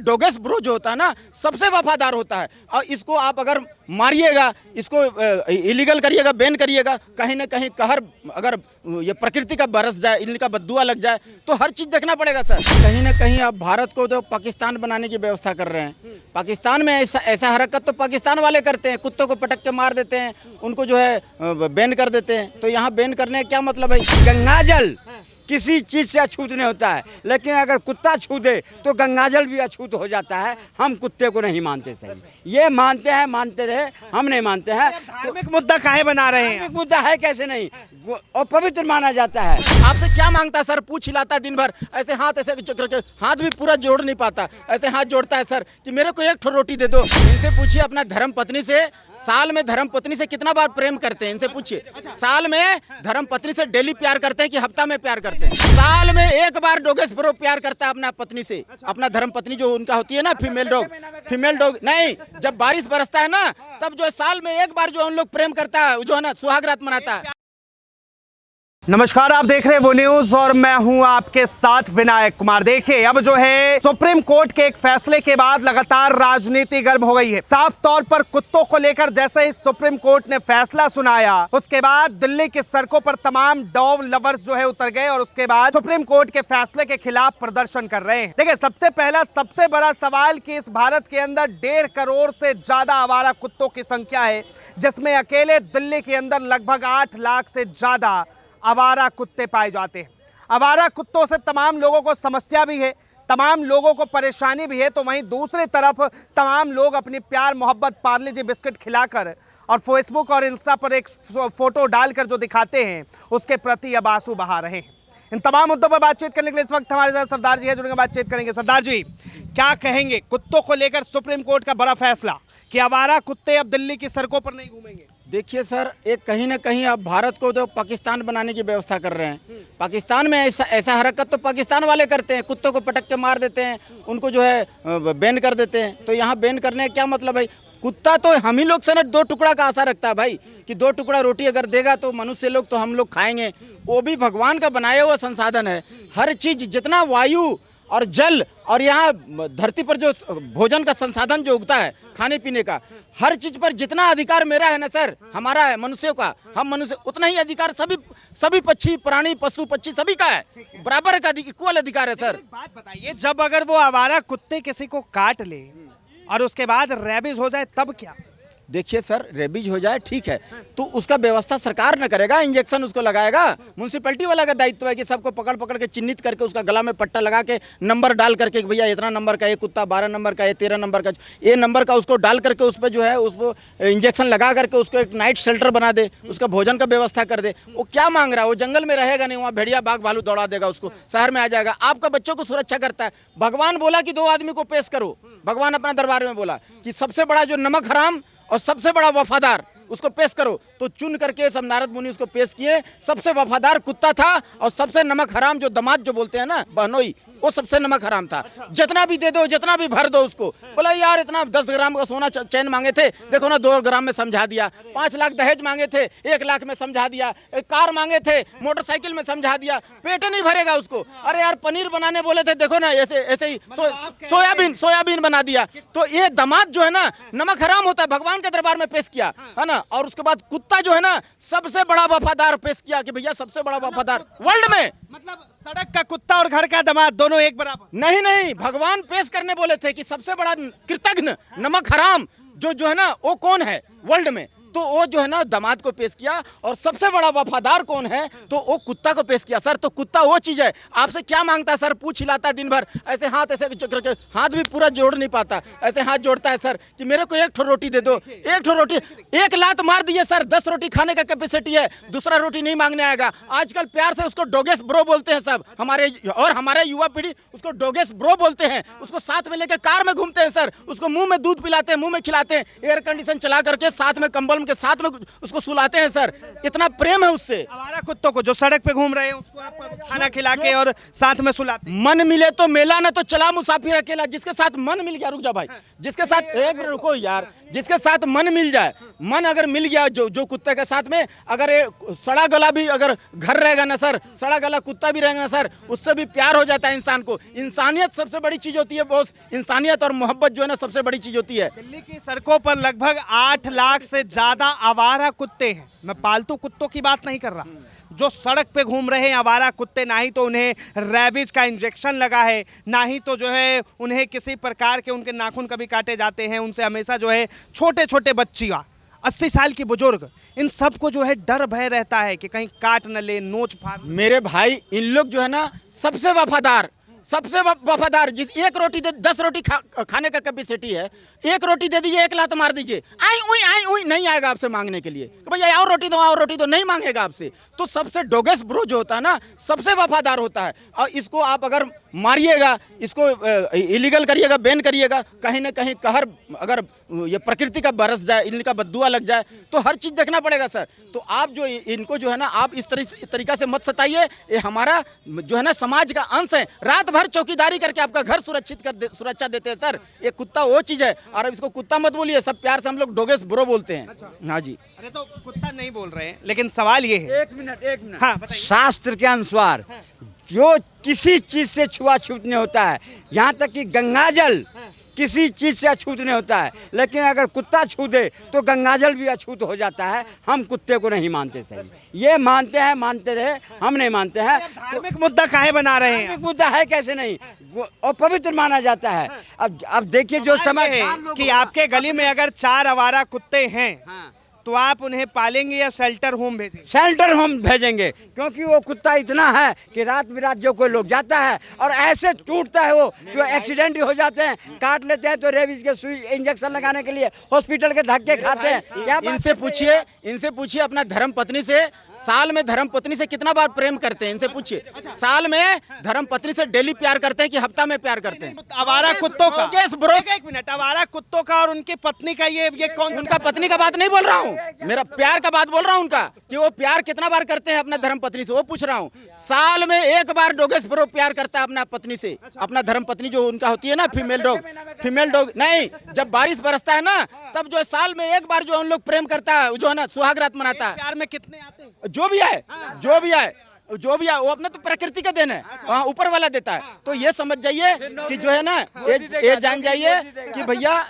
डोगेस bro जो होता है ना सबसे वफादार होता है। और इसको आप अगर मारिएगा, इसको इलीगल करिएगा, बैन करिएगा, कहीं ना कहीं कहर अगर ये प्रकृति का बरस जाए, इनका बद्दुआ लग जाए तो हर चीज़ देखना पड़ेगा सर। कहीं ना कहीं आप भारत को तो पाकिस्तान बनाने की व्यवस्था कर रहे हैं। पाकिस्तान में ऐसा हरकत तो पाकिस्तान वाले करते हैं, कुत्तों को पटक के मार देते हैं, उनको जो है बैन कर देते हैं। तो यहाँ बैन करने का क्या मतलब है? गंगाजल किसी चीज़ से अछूत नहीं होता है, लेकिन अगर कुत्ता छू दे तो गंगाजल भी अछूत हो जाता है। हम कुत्ते को नहीं मानते सही, ये मानते हैं, मानते रहे, हम नहीं मानते हैं। धार्मिक मुद्दा काहे बना रहे हैं? धार्मिक मुद्दा है कैसे नहीं, और पवित्र माना जाता है। आपसे क्या मांगता है सर? पूछ हिलाता है दिन भर, ऐसे हाथ ऐसे करके, हाथ भी पूरा जोड़ नहीं पाता, ऐसे हाथ जोड़ता है सर कि मेरे को एक ठो रोटी दे दो। इनसे पूछिए अपना धर्म पत्नी से, साल में धर्म पत्नी से कितना बार प्रेम करते हैं, इनसे पूछिए। साल में धर्म पत्नी से डेली प्यार करते हैं कि हफ्ता में प्यार करते हैं? साल में एक बार डोगेस ब्रो प्यार करता है अपना पत्नी से, अपना धर्म पत्नी जो उनका होती है ना, फीमेल डॉग नहीं, जब बारिश बरसता है ना तब जो है साल में एक बार जो उन लोग प्रेम करता है, जो है ना सुहाग रात मनाता है। नमस्कार, आप देख रहे हैं वो न्यूज और मैं हूं आपके साथ विनायक कुमार। देखिए, अब जो है सुप्रीम कोर्ट के एक फैसले के बाद लगातार राजनीति गर्म हो गई है। साफ तौर पर कुत्तों को लेकर जैसे ही सुप्रीम कोर्ट ने फैसला सुनाया, उसके बाद दिल्ली की सड़कों पर तमाम डॉग लवर्स जो है उतर गए और उसके बाद सुप्रीम कोर्ट के फैसले के खिलाफ प्रदर्शन कर रहे हैं। देखिए, सबसे पहला सबसे बड़ा सवाल कि इस भारत के अंदर 1.5 करोड़ से ज्यादा आवारा कुत्तों की संख्या है, जिसमें अकेले दिल्ली के अंदर लगभग 8 लाख से ज्यादा आवारा कुत्ते पाए जाते हैं। आवारा कुत्तों से तमाम लोगों को समस्या भी है, तमाम लोगों को परेशानी भी है, तो वहीं दूसरी तरफ तमाम लोग अपनी प्यार मोहब्बत पार्ले जी बिस्किट खिलाकर और फेसबुक और इंस्टा पर एक फोटो डालकर जो दिखाते हैं उसके प्रति अब आंसू बहा रहे हैं। इन तमाम मुद्दों पर बातचीत करने के लिए इस वक्त हमारे साथ सरदार जी है, जुड़ेंगे, बातचीत करेंगे। सरदार जी, क्या कहेंगे कुत्तों को लेकर सुप्रीम कोर्ट का बड़ा फैसला कि आवारा कुत्ते अब दिल्ली की सड़कों पर नहीं घूमेंगे? देखिए सर, एक कहीं ना कहीं आप भारत को तो पाकिस्तान बनाने की व्यवस्था कर रहे हैं। पाकिस्तान में ऐसा हरकत तो पाकिस्तान वाले करते हैं, कुत्तों को पटक के मार देते हैं, उनको जो है बैन कर देते हैं। तो यहाँ बैन करने का क्या मतलब है? कुत्ता तो हम ही लोग से ना 2 टुकड़ा का आशा रखता है भाई, कि 2 टुकड़ा रोटी अगर देगा तो मनुष्य लोग तो हम लोग खाएंगे। वो भी भगवान का बनाया हुआ संसाधन है। हर चीज़, जितना वायु और जल और यहाँ धरती पर जो भोजन का संसाधन जो उगता है, खाने पीने का, हर चीज पर जितना अधिकार मेरा है ना सर, हमारा है मनुष्यों का, हम मनुष्य, उतना ही अधिकार सभी पक्षी प्राणी पशु पक्षी सभी का है, बराबर का इक्वल अधिकार है सर। एक बात बताइए, जब अगर वो आवारा कुत्ते किसी को काट ले और उसके बाद रेबीज हो जाए तब क्या? देखिए सर, रेबीज हो जाए ठीक है, तो उसका व्यवस्था सरकार न करेगा, इंजेक्शन उसको लगाएगा। म्यूनसिपैलिटी वाला का दायित्व है कि सबको पकड़ के चिन्हित करके उसका गला में पट्टा लगा के नंबर डाल करके भैया इतना नंबर का ये कुत्ता, 12 नंबर का ये, 13 नंबर का ये नंबर का, उसको डाल करके उस पर जो है उसको इंजेक्शन लगा करके उसको एक नाइट शेल्टर बना दे, उसका भोजन का व्यवस्था कर दे। वो क्या मांग रहा है? वो जंगल में रहेगा नहीं, वहाँ भेड़िया बाघ भालू दौड़ा देगा उसको, शहर में आ जाएगा। आपका बच्चों को सुरक्षा करता है। भगवान बोला कि 2 आदमी को पेश करो, भगवान अपना दरबार में बोला कि सबसे बड़ा जो नमक हराम और सबसे बड़ा वफादार उसको पेश करो, तो चुन करके सब नारद मुनि उसको पेश किए। सबसे वफादार कुत्ता था और सबसे नमक हराम जो दमाद जो बोलते हैं ना, बहनोई, वो सबसे नमक हराम था। जितना भी दे दो, जितना भी भर दो उसको। बोला यार इतना 10 ग्राम का सोना चैन मांगे थे, देखो ना 2 ग्राम में समझा दिया। 5 लाख दहेज मांगे थे, 1 लाख में समझा दिया। एक कार मांगे थे, मोटरसाइकिल में समझा दिया। पेट नहीं भरेगा उसको। अरे यार पनीर बनाने बोले थे, देखो ना ऐसे ही सोयाबीन बना दिया। तो ये दमाद जो है ना नमक हराम होता है, भगवान के दरबार में पेश किया है ना। और उसके बाद कुत्ता जो है ना सबसे बड़ा वफादार पेश किया कि भैया सबसे बड़ा वफादार वर्ल्ड में। मतलब सड़क का कुत्ता और घर का दामाद दोनों एक बराबर? नहीं, भगवान पेश करने बोले थे कि सबसे बड़ा कृतघ्न नमक हराम जो है ना वो कौन है वर्ल्ड में, तो वो जो है ना दामाद को पेश किया। और सबसे बड़ा वफादार कौन है, तो वो कुत्ता को पेश किया सर। तो कुत्ता वो चीज है। आपसे क्या मांगता है सर? पूछ हिलाता है दिन भर, ऐसे हाथ ऐसे करके, हाथ भी पूरा जोड़ नहीं पाता, ऐसे हाथ जोड़ता है सर कि मेरे को एक ठो रोटी दे दो। एक ठो रोटी, एक लात मार दिए सर, 10 रोटी खाने का कैपेसिटी है, दूसरा रोटी नहीं मांगने आएगा। आजकल प्यार से उसको डोगेस ब्रो बोलते हैं सब, हमारे युवा पीढ़ी उसको डोगेस ब्रो बोलते हैं। उसको साथ में लेकर कार में घूमते हैं सर, उसको मुंह में दूध पिलाते हैं, मुंह में खिलाते हैं, एयर कंडीशन चला करके साथ में कंबल प्रॉब्लम के साथ में उसको सुलाते हैं सर, इतना प्रेम है उससे। आवारा कुत्तों को जो सड़क पे घूम रहे हैं उसको आप खाना खिला के और साथ में सुलाते हैं। मन मिले तो मेला, ना तो चला मुसाफिर अकेला। जिसके साथ मन मिल गया, रुक जा भाई, जिसके साथ एक मिनट रुको यार, जिसके साथ मन मिल जाए, मन अगर मिल गया जो कुत्ते के साथ में, अगर ये सड़ा गला भी अगर घर रहेगा ना सर, सड़ा गला कुत्ता भी रहेगा ना सर, उससे भी प्यार हो जाता है इंसान को। इंसानियत सबसे बड़ी चीज होती है बॉस, इंसानियत और मोहब्बत जो है ना सबसे बड़ी चीज होती है। दिल्ली की सड़कों पर लगभग 8 लाख से ज्यादा आवारा कुत्ते हैं। मैं पालतू कुत्तों की बात नहीं कर रहा, जो सड़क पे घूम रहे हैं आवारा कुत्ते, ना ही तो उन्हें रैबिज का इंजेक्शन लगा है, ना ही तो जो है उन्हें किसी प्रकार के उनके नाखून कभी काटे जाते हैं। उनसे हमेशा जो है छोटे छोटे बच्चियाँ, 80 साल की बुजुर्ग, इन सबको जो है डर भय रहता है कि कहीं काट न ले, नोच फाड़। मेरे भाई इन लोग जो है ना सबसे वफादार, सबसे वफादार। जिस एक रोटी दे 10 रोटी खाने का कैपेसिटी है, एक रोटी दे दीजिए, एक लात मार दीजिए, आई उई नहीं आएगा आपसे मांगने के लिए कि भैया और रोटी दो, नहीं मांगेगा आपसे। तो सबसे डोगेस ब्रो जो होता है ना, सबसे वफादार होता है। और इसको आप अगर मारिएगा, इसको इलीगल करिएगा, बैन करिएगा, कहीं ना कहीं कहर अगर ये प्रकृति का बरस जाए, इनका बद्दुआ लग जाए, तो हर चीज़ देखना पड़ेगा सर। तो आप जो इनको जो है ना, आप इस तरीका से मत सताइए। ये हमारा जो है ना समाज का अंश है। रात भर चौकीदारी करके आपका घर सुरक्षा देते हैं सर। ये कुत्ता वो चीज़ है। और अब इसको कुत्ता मत बोलिए, सब प्यार से हम लोग डोगेस ब्रो बोलते हैं। अच्छा। हाँ जी। अरे तो कुत्ता नहीं बोल रहे हैं, लेकिन सवाल ये है। एक मिनट हाँ बताइए। शास्त्र के अनुसार जो किसी चीज से छुआछूत नहीं होता है, यहाँ तक कि गंगाजल किसी चीज से अछूत नहीं होता है, लेकिन अगर कुत्ता छू दे तो गंगाजल भी अछूत हो जाता है। हम कुत्ते को नहीं मानते सही, ये मानते हैं, मानते रहे, हम नहीं मानते हैं। धार्मिक मुद्दा काहे बना रहे हैं? धार्मिक मुद्दा है कैसे नहीं, और पवित्र माना जाता है। अब देखिए जो समय है कि आपके गली में अगर 4 आवारा कुत्ते हैं, तो आप उन्हें पालेंगे या शेल्टर होम भेजेंगे? शेल्टर होम भेजेंगे, क्योंकि वो कुत्ता इतना है कि रात बिरात जो कोई लोग जाता है और ऐसे टूटता है वो, जो एक्सीडेंट ही हो जाते हैं, काट लेते हैं, तो रेबीज के सुई इंजेक्शन लगाने के लिए हॉस्पिटल के धक्के खाते हैं। क्या इनसे पूछिए अपना धर्म पत्नी से, साल में धर्म पत्नी से कितना बार प्रेम करते हैं, इनसे पूछिए। साल में धर्म पत्नी से डेली प्यार करते हैं कि हफ्ता में प्यार करते हैं? आवारा कुत्तों का, एक मिनट, आवारा कुत्तों का और उनकी पत्नी का ये कौन? उनका पत्नी का बात नहीं बोल रहा हूँ, मेरा प्यार का बात बोल रहा हूँ उनका, कि वो प्यार कितना बार करते हैं अपना धर्म पत्नी से, वो पूछ रहा हूँ। साल में एक बार डोगेस ब्रो प्यार करता है अपना पत्नी से, अपना धर्म पत्नी जो उनका होती है ना, फीमेल डॉग नहीं, जब बारिश बरसता है ना, तब जो साल में एक बार जो उन लोग प्रेम करता है, जो है ना सुहाग रात मनाता है। प्यार में कितने आते हैं? जो भी है वो अपना तो प्रकृति का देन है, वहाँ ऊपर वाला देता है। तो ये समझ जाइए कि जो है ना, ये जान जाइए कि भैया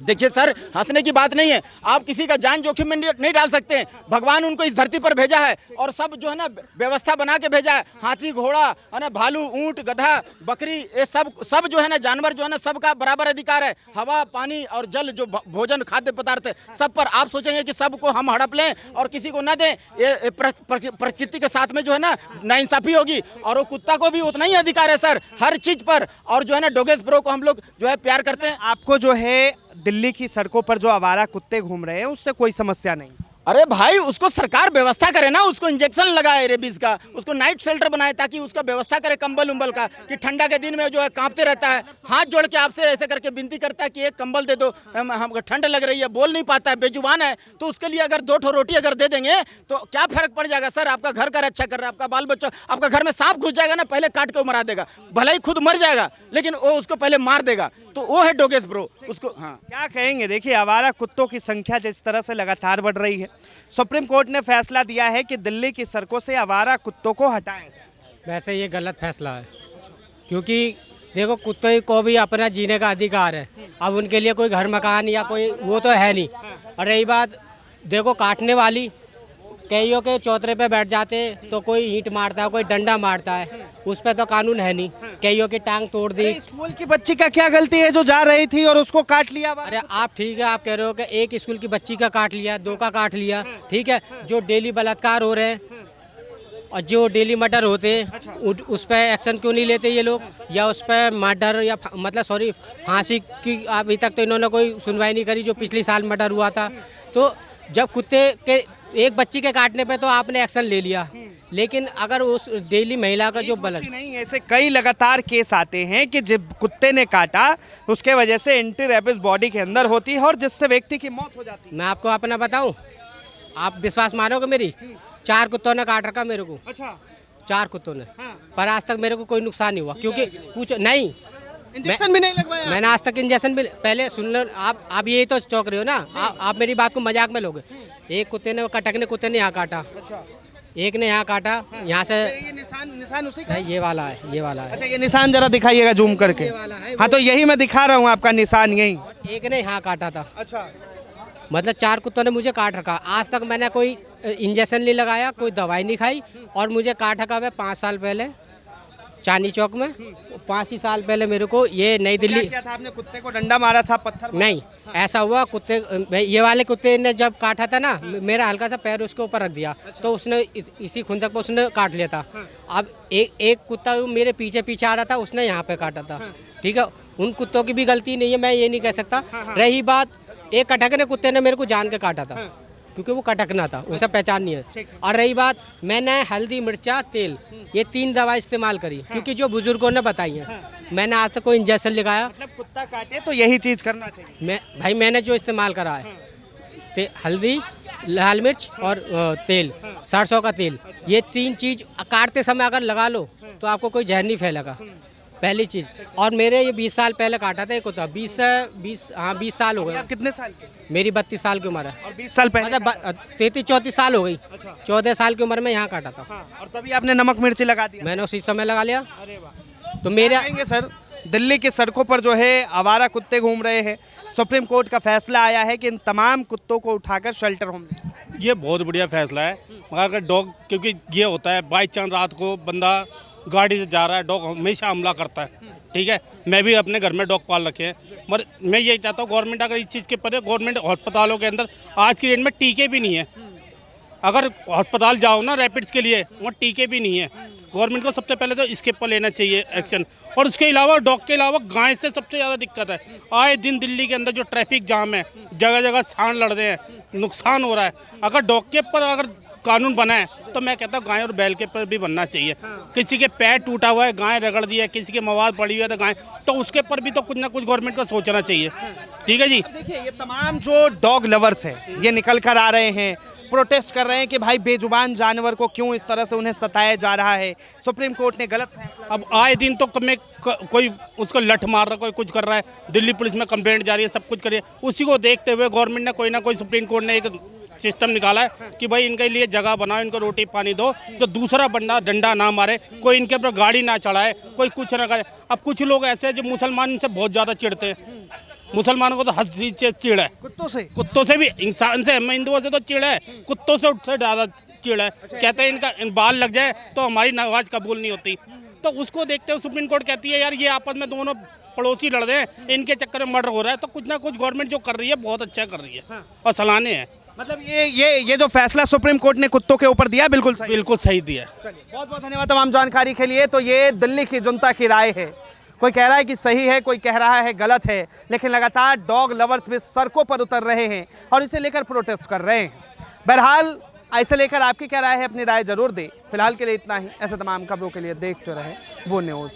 देखिए सर, हंसने की बात नहीं है, आप किसी का जान जोखिम में नहीं डाल सकते हैं। भगवान उनको इस धरती पर भेजा है और सब जो है ना व्यवस्था बना के भेजा है। हाथी, घोड़ा है ना, भालू, ऊंट, गधा, बकरी, ये सब जो है ना जानवर जो है ना, सबका बराबर अधिकार है। हवा, पानी और जल, जो भोजन खाद्य पदार्थ है, सब पर। आप सोचेंगे कि सबको हम हड़प लें और किसी को न दें, ये प्रकृति के साथ में जो है ना नाइंसाफी होगी। और वो कुत्ता को भी उतना ही अधिकार है सर हर चीज पर। और जो है ना डोगेस ब्रो को हम लोग जो है प्यार करते हैं। आपको जो है दिल्ली की सड़कों पर जो आवारा कुत्ते घूम रहे हैं उससे कोई समस्या नहीं? अरे भाई उसको सरकार व्यवस्था करे ना, उसको इंजेक्शन लगाए रेबीज का, उसको नाइट शेल्टर बनाए ताकि उसका व्यवस्था करे कंबल उम्बल का, कि ठंडा के दिन में जो है कांपते रहता है, हाथ जोड़ के आपसे ऐसे करके विनती करता है कि एक कंबल दे दो, हमको ठंड लग रही है, बोल नहीं पाता है, बेजुबान है। तो उसके लिए अगर 2 रोटी अगर दे देंगे तो क्या फर्क पड़ जाएगा सर? आपका घर का रक्षा कर रहा है, आपका बाल बच्चा, आपका घर में सांप घुस जाएगा ना, पहले काट के मरा देगा, भले ही खुद मर जाएगा लेकिन वो उसको पहले मार देगा। तो वो है डोगेस ब्रो उसको। हाँ, क्या कहेंगे? देखिए, आवारा कुत्तों की संख्या जिस तरह से लगातार बढ़ रही है, सुप्रीम कोर्ट ने फैसला दिया है कि दिल्ली की सड़कों से आवारा कुत्तों को हटाया जाए। वैसे ये गलत फैसला है, क्योंकि देखो कुत्ते को भी अपना जीने का अधिकार है। अब उनके लिए कोई घर मकान या कोई वो तो है नहीं। और रही बात देखो काटने वाली, कईयों के चौतरे पे बैठ जाते तो कोई ईंट मारता है, कोई डंडा मारता है, उस पे तो कानून है नहीं। कईयों की टांग तोड़ दी। स्कूल की बच्ची का क्या गलती है जो जा रही थी और उसको काट लिया? अरे आप ठीक है, आप कह रहे हो कि एक स्कूल की बच्ची का काट लिया, 2 का काट लिया, ठीक है। जो डेली बलात्कार हो रहे हैं और जो डेली मर्डर होते हैं, उस पर एक्शन क्यों नहीं लेते ये लोग? या उस पर मर्डर या मतलब फांसी की अभी तक तो इन्होंने कोई सुनवाई नहीं करी, जो पिछले साल मर्डर हुआ था। तो जब कुत्ते के एक बच्ची के काटने पे तो आपने एक्शन ले लिया, लेकिन अगर उस डेली महिला का जो बच्ची नहीं, ऐसे कई लगातार केस आते हैं कि जब कुत्ते ने काटा उसके वजह से एंटी रेबिस बॉडी के अंदर होती है और जिससे व्यक्ति की मौत हो जाती है। मैं आपको अपना बताऊं, आप विश्वास मानोगे मेरी, 4 कुत्तों ने काट रखा मेरे को, अच्छा, 4 कुत्तों ने, हाँ। पर आज तक मेरे को कोई नुकसान नहीं हुआ, क्योंकि पूछो नहीं, इंजेक्शन भी नहीं लगवाया? मैंने आज तक इंजेक्शन भी, पहले सुन लो, आप यही तो चौंक रहे हो ना, आप मेरी बात को मजाक में लोगे। एक कुत्ते ने, कटकने कुत्ते ने यहाँ काटा, अच्छा, एक ने यहाँ काटा, यहाँ से ये निशान उसी का? नहीं, ये वाला है, ये वाला है, अच्छा, ये निशान जरा दिखाइएगा जूम करके। ये वाला है, हाँ, तो यही मैं दिखा रहा हूँ आपका निशान यही। एक ने यहाँ काटा था। अच्छा, मतलब 4 कुत्तों ने मुझे काट रखा। आज तक मैंने कोई इंजेक्शन नहीं लगाया, कोई दवाई नहीं खाई, और मुझे काट रखा है 5 साल पहले चांदनी चौक में। 5 ही साल पहले मेरे को ये नई दिल्ली, क्या था आपने? कुत्ते को डंडा मारा था, पत्थर मारा? नहीं ऐसा हुआ, कुत्ते, ये वाले कुत्ते ने जब काटा था ना, मेरा हल्का सा पैर उसके ऊपर रख दिया, तो उसने इसी खुंदक पर उसने काट लिया था। अब एक कुत्ता मेरे पीछे पीछे आ रहा था, उसने यहाँ पे काटा था। ठीक है, उन कुत्तों की भी गलती नहीं है, मैं ये नहीं कह सकता। रही बात, एक कटकने कुत्ते ने मेरे को जान के काटा था, क्योंकि वो कटकना था, उसे पहचान नहीं है। और रही बात, मैंने हल्दी, मिर्चा, तेल, ये 3 दवा इस्तेमाल करी, क्योंकि जो बुजुर्गों ने बताई है। मैंने आज तक कोई इंजेक्शन लगाया, मतलब कुत्ता काटे तो यही चीज करना चाहिए। भाई मैंने जो इस्तेमाल करा है, हल्दी, लाल मिर्च और तेल, सरसों का तेल, ये 3 चीज काटते समय अगर लगा लो तो आपको कोई जहर नहीं फैलेगा, पहली चीज। और मेरे ये 20 साल पहले काटा था एक कुत्ता, 20 साल हो गए। आप कितने साल के? मेरी 32 साल की उम्र है, और 20 साल पहले? मतलब 33-34 साल हो गई। अच्छा। 14 साल की उम्र में यहाँ काटा था। हाँ, और तभी आपने नमक मिर्ची लगा दिया? मैंने उसी समय लगा लिया। अरे वाह। तो मेरा कहेंगे सर, दिल्ली की सड़कों पर जो है आवारा कुत्ते घूम रहे हैं, सुप्रीम कोर्ट का फैसला आया है कि इन तमाम कुत्तों को उठाकर शेल्टर होम में। ये बहुत बढ़िया फैसला है, मगर अगर डॉग, क्योंकि ये होता है बाई चांस रात को बंदा गाड़ी से जा रहा है, डॉग हमेशा हमला करता है। ठीक है, मैं भी अपने घर में डॉग पाल रखे हैं, मगर मैं यही चाहता हूँ गवर्नमेंट अगर इस चीज़ के पर, गवर्नमेंट अस्पतालों के अंदर आज की डेट में टीके भी नहीं है। अगर अस्पताल जाओ ना रैपिड्स के लिए, वहाँ टीके भी नहीं है। गवर्नमेंट को सबसे पहले तो इसके पर लेना चाहिए एक्शन। और उसके अलावा डॉग के अलावा गाय से सबसे ज़्यादा दिक्कत है। आए दिन दिल्ली के अंदर जो ट्रैफिक जाम है, जगह जगह सांड लड़ रहे हैं, नुकसान हो रहा है। अगर डॉग के पर अगर कानून बना है तो मैं कहता हूँ गाय और बैल के पर भी बनना चाहिए। किसी के पैर टूटा हुआ है, गाय रगड़ दी है, किसी के मवाद पड़ी हुई है तो गाय, तो उसके पर भी तो कुछ ना कुछ गवर्नमेंट को सोचना चाहिए। ठीक है जी। देखिए, ये तमाम जो डॉग लवर्स हैं, ये निकल कर आ रहे हैं, प्रोटेस्ट कर रहे हैं कि भाई बेजुबान जानवर को क्यों इस तरह से उन्हें सताया जा रहा है। सुप्रीम कोर्ट ने गलत फैसला। अब आए दिन तो कोई उसको लठ मार रहा है, कोई कुछ कर रहा है, दिल्ली पुलिस में कंप्लेंट जारी है, सब कुछ करिए। उसी को देखते हुए गवर्नमेंट ने कोई ना कोई, सुप्रीम कोर्ट ने एक सिस्टम निकाला है कि भाई इनके लिए जगह बनाओ, इनको रोटी पानी दो, जो दूसरा बंदा डंडा ना मारे, कोई इनके ऊपर गाड़ी ना चढ़ाए, कोई कुछ ना करे। अब कुछ लोग ऐसे हैं जो मुसलमान इनसे बहुत ज़्यादा चिढ़ते हैं। मुसलमानों को तो हद चीज़ चिढ़ है, कुत्तों से भी, इंसान से, हम हिंदुओं से तो चिढ़ है, कुत्तों से उससे ज़्यादा चिढ़ है। कहते हैं इनका बाल लग जाए तो हमारी नमाज कबूल नहीं होती। तो उसको देखते हुए सुप्रीम कोर्ट कहती है यार ये आपस में दोनों पड़ोसी लड़ रहे हैं, इनके चक्कर में मर्डर हो रहा है। तो कुछ ना कुछ गवर्नमेंट जो कर रही है बहुत अच्छा कर रही है और सलाहनीय है। मतलब ये जो फैसला सुप्रीम कोर्ट ने कुत्तों के ऊपर दिया, बिल्कुल सही दिया। चलिए, बहुत बहुत धन्यवाद तमाम जानकारी के लिए। तो ये दिल्ली की जनता की राय है, कोई कह रहा है कि सही है, कोई कह रहा है गलत है, लेकिन लगातार डॉग लवर्स भी सड़कों पर उतर रहे हैं और इसे लेकर प्रोटेस्ट कर रहे हैं। बहरहाल, ऐसे लेकर आपकी क्या राय है, अपनी राय जरूर दें। फिलहाल के लिए इतना ही। ऐसे तमाम खबरों के लिए देखते रहें वो न्यूज़।